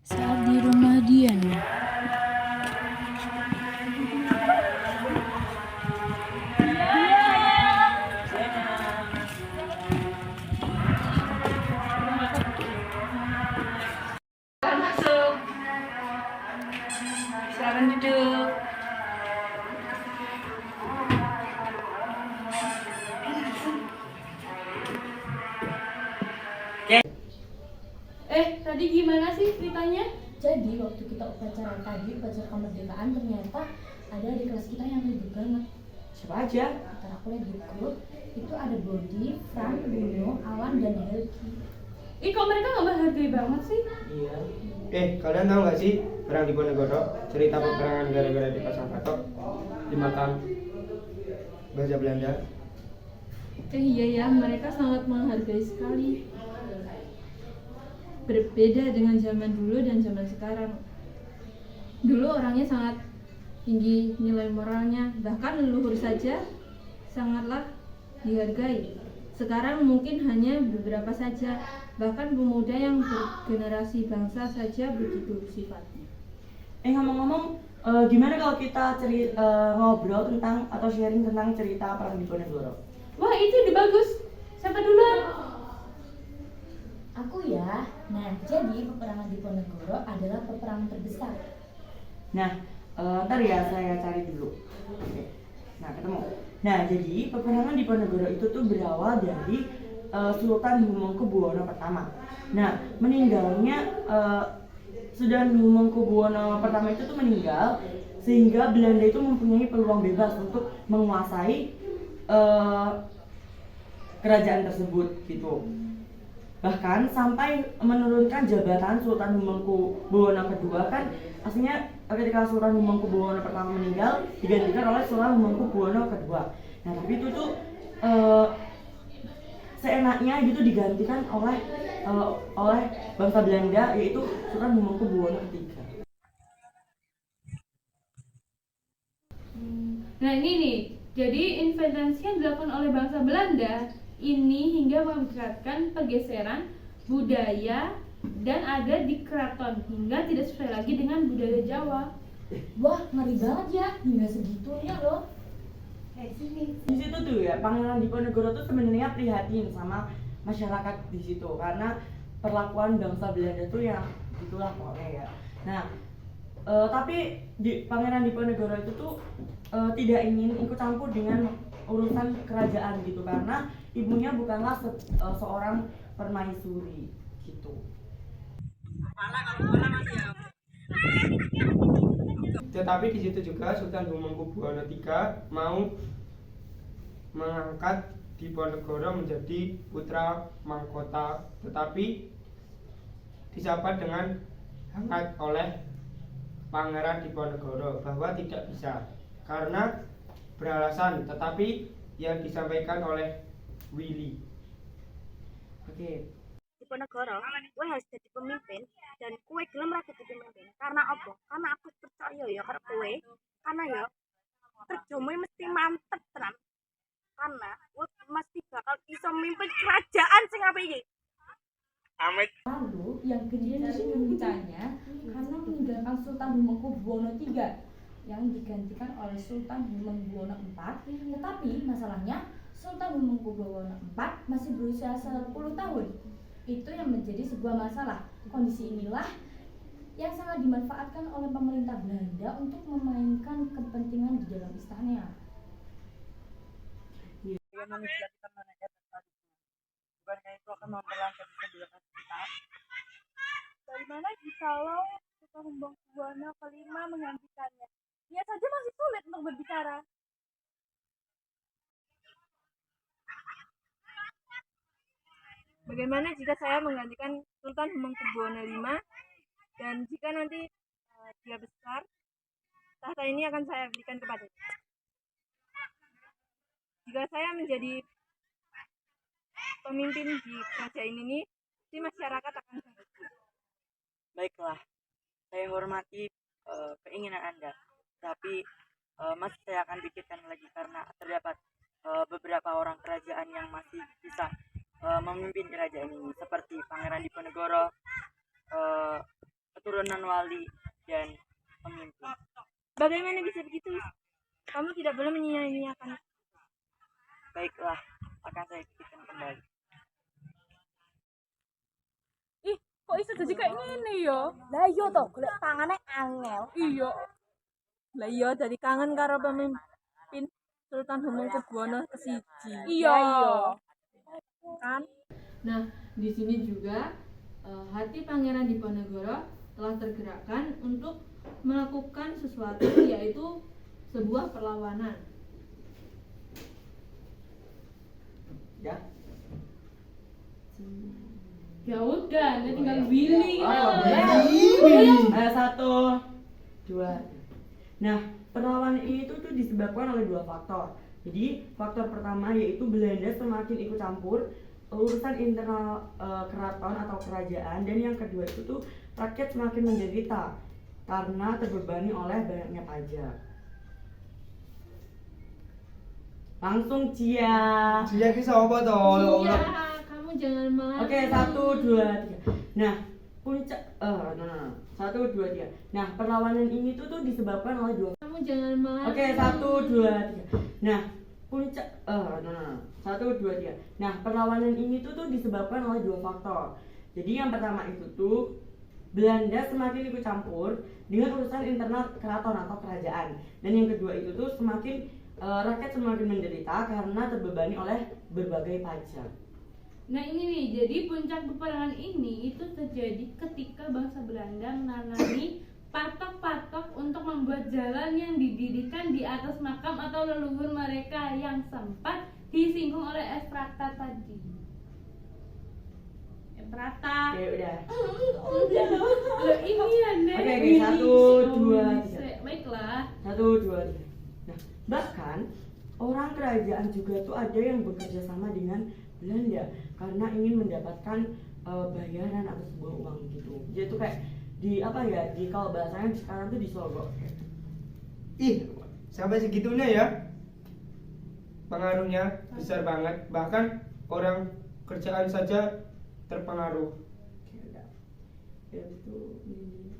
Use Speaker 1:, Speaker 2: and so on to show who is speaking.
Speaker 1: Saat di rumah Dian.
Speaker 2: Masuk. Silakan duduk.
Speaker 3: Tadi gimana sih ceritanya?
Speaker 4: Jadi waktu kita upacara kemerdekaan ternyata ada di kelas kita yang ribut banget.
Speaker 2: Siapa aja?
Speaker 4: Ntar aku lihat di grup, itu ada Bodi, Fran, Bruno, Awan, dan Helgi.
Speaker 3: Kok mereka nggak menghargai banget sih?
Speaker 5: Iya. Kalian tahu nggak sih perang Diponegoro? Cerita peperangan gara-gara dipasang patok di makam bahasa Belanda.
Speaker 3: Iya ya, mereka sangat menghargai sekali. Berbeda dengan zaman dulu dan zaman sekarang. Dulu orangnya sangat tinggi nilai moralnya, bahkan leluhur saja sangatlah dihargai. Sekarang mungkin hanya beberapa saja, bahkan pemuda yang bergenerasi bangsa saja begitu sifatnya.
Speaker 2: Ngomong-ngomong, gimana kalau kita ngobrol tentang atau sharing tentang cerita perang Diponegoro?
Speaker 3: Wah, itu ide bagus. Siapa duluan?
Speaker 4: Aku ya. Nah, jadi peperangan Diponegoro adalah peperangan terbesar.
Speaker 2: Nah, ntar ya saya cari dulu. Oke. Nah, ketemu. Nah, jadi peperangan Diponegoro itu tuh berawal dari Sultan Hamengkubuwono pertama. Nah, meninggalnya Sultan Hamengkubuwono pertama itu tuh meninggal sehingga Belanda itu mempunyai peluang bebas untuk menguasai kerajaan tersebut gitu. Bahkan sampai menurunkan jabatan Sultan Hamengkubuwono kedua. Kan aslinya ketika Sultan Hamengkubuwono pertama meninggal digantikan oleh Sultan Hamengkubuwono kedua. Nah, tapi itu tuh seenaknya gitu digantikan oleh bangsa Belanda, yaitu Sultan Hamengkubuwono ketiga.
Speaker 3: Nah ini nih, jadi investasi yang dilakukan oleh bangsa Belanda ini hingga mengakibatkan pergeseran budaya dan ada di keraton hingga tidak sesuai lagi dengan budaya Jawa.
Speaker 4: Wah, ngeri banget ya, hingga segitunya loh.
Speaker 2: Di situ tuh ya, Pangeran Diponegoro tuh sebenarnya prihatin sama masyarakat di situ karena perlakuan bangsa Belanda tuh yang itulah pokoknya ya. Nah, tapi Pangeran Diponegoro itu tuh tidak ingin ikut campur dengan urusan kerajaan gitu karena ibunya bukanlah seorang permaisuri gitu.
Speaker 5: Tetapi di situ juga Sultan Hamengkubuwono III mau mengangkat Diponegoro menjadi putra mahkota, tetapi disapa dengan hangat oleh Pangeran Diponegoro bahwa tidak bisa karena beralasan, tetapi yang disampaikan oleh Willy.
Speaker 2: Oke.
Speaker 6: Diponegoro, kowe harus jadi pemimpin dan kowe gelem ra dadi pemimpin. Karena apa? Karena aku percaya ya karo kowe. Karena ya kerjamu mesti mantep tenan. Karena kowe mesti bakal bisa memimpin kerajaan sing apik iki.
Speaker 5: Amit.
Speaker 4: Lalu yang kemudian memintanya karena meninggalkan Sultan Hamengkubuwono III yang digantikan oleh Sultan Hamengkubuwono IV. Tetapi masalahnya Sultan Hamengkubuwono IV masih berusia 10 tahun. Itu yang menjadi sebuah masalah. Kondisi inilah yang sangat dimanfaatkan oleh pemerintah Belanda untuk memainkan kepentingan di dalam istana.
Speaker 2: manusia kita menaikkan seharusnya. Bukankah itu akan memperlancar kebijakan kita?
Speaker 6: Bagaimana jikalau Sultan Hamengkubuwono kelima menggantikannya? Dia saja masih sulit untuk berbicara. Bagaimana jika saya menggantikan Sultan Hamengkubuwono V dan jika nanti dia besar, tahta ini akan saya berikan kepadanya. Jika saya menjadi pemimpin di kerajaan ini, si masyarakat akan bahagia.
Speaker 2: Baiklah, saya hormati keinginan Anda, tapi masih saya akan pikirkan lagi karena terdapat beberapa orang kerajaan yang masih bisa memimpin kerajaan ini, seperti Pangeran Diponegoro, keturunan wali, dan pemimpin.
Speaker 6: Bagaimana bisa begitu? Kamu tidak boleh menyia-nyiakan.
Speaker 2: Baiklah, akan saya pikirkan kembali.
Speaker 1: Ih, kok iso jadi kayak gini yo?
Speaker 6: Lah iya toh, golek tangane angel.
Speaker 1: Iya. Lah iya jadi kangen karo pemimpin Sultan Hamengkubuwono kesiji. Iya. Kan?
Speaker 3: Nah, di sini juga hati Pangeran Diponegoro telah tergerakkan untuk melakukan sesuatu, yaitu sebuah perlawanan.
Speaker 5: Ya.
Speaker 3: Ya udah, ini tinggal Willy.
Speaker 2: Ayo 1, 2. Nah, perlawanan ini tuh disebabkan oleh dua faktor. Jadi faktor pertama yaitu Belanda semakin ikut campur urusan internal keraton atau kerajaan, dan yang kedua itu tuh rakyat semakin menderita karena terbebani oleh banyaknya pajak. Langsung Cia.
Speaker 5: Dia ki sapa to?
Speaker 3: Iya, kamu jangan marah.
Speaker 2: Oke, 1, 2, 3. Nah, puncak 1, 2, 3. Nah, perlawanan ini tuh disebabkan oleh dua.
Speaker 3: Kamu jangan marah.
Speaker 2: Oke, 1, 2, 3. Nah, puncak 1, 2, 3. Nah, perlawanan ini tuh disebabkan oleh dua faktor. Jadi yang pertama itu tuh Belanda semakin ikut campur dengan urusan internal keraton atau kerajaan. Dan yang kedua itu tuh rakyat semakin menderita karena terbebani oleh berbagai pajak.
Speaker 7: Nah ini nih, jadi puncak peperangan ini itu terjadi ketika bangsa Belanda menanami patok-patok untuk membuat jalan yang didirikan di atas makam atau leluhur mereka yang sempat disinggung oleh Efrata tadi. Efrata.
Speaker 2: Oke, udah.
Speaker 7: Loh ini Anda.
Speaker 2: Oke, 1, 2, 3.
Speaker 7: Baiklah.
Speaker 2: 1, 2, 3. Nah, bahkan orang kerajaan juga tuh ada yang bekerja sama dengan Belanda karena ingin mendapatkan bayaran atau sebuah uang gitu. Jadi tuh kayak di kalau bahasanya sekarang tuh disogok.
Speaker 5: Ih, sampai segitunya ya. Pengaruhnya besar banget. Bahkan orang kerjaan saja terpengaruh.
Speaker 2: Kayak udah. Ya itu ini.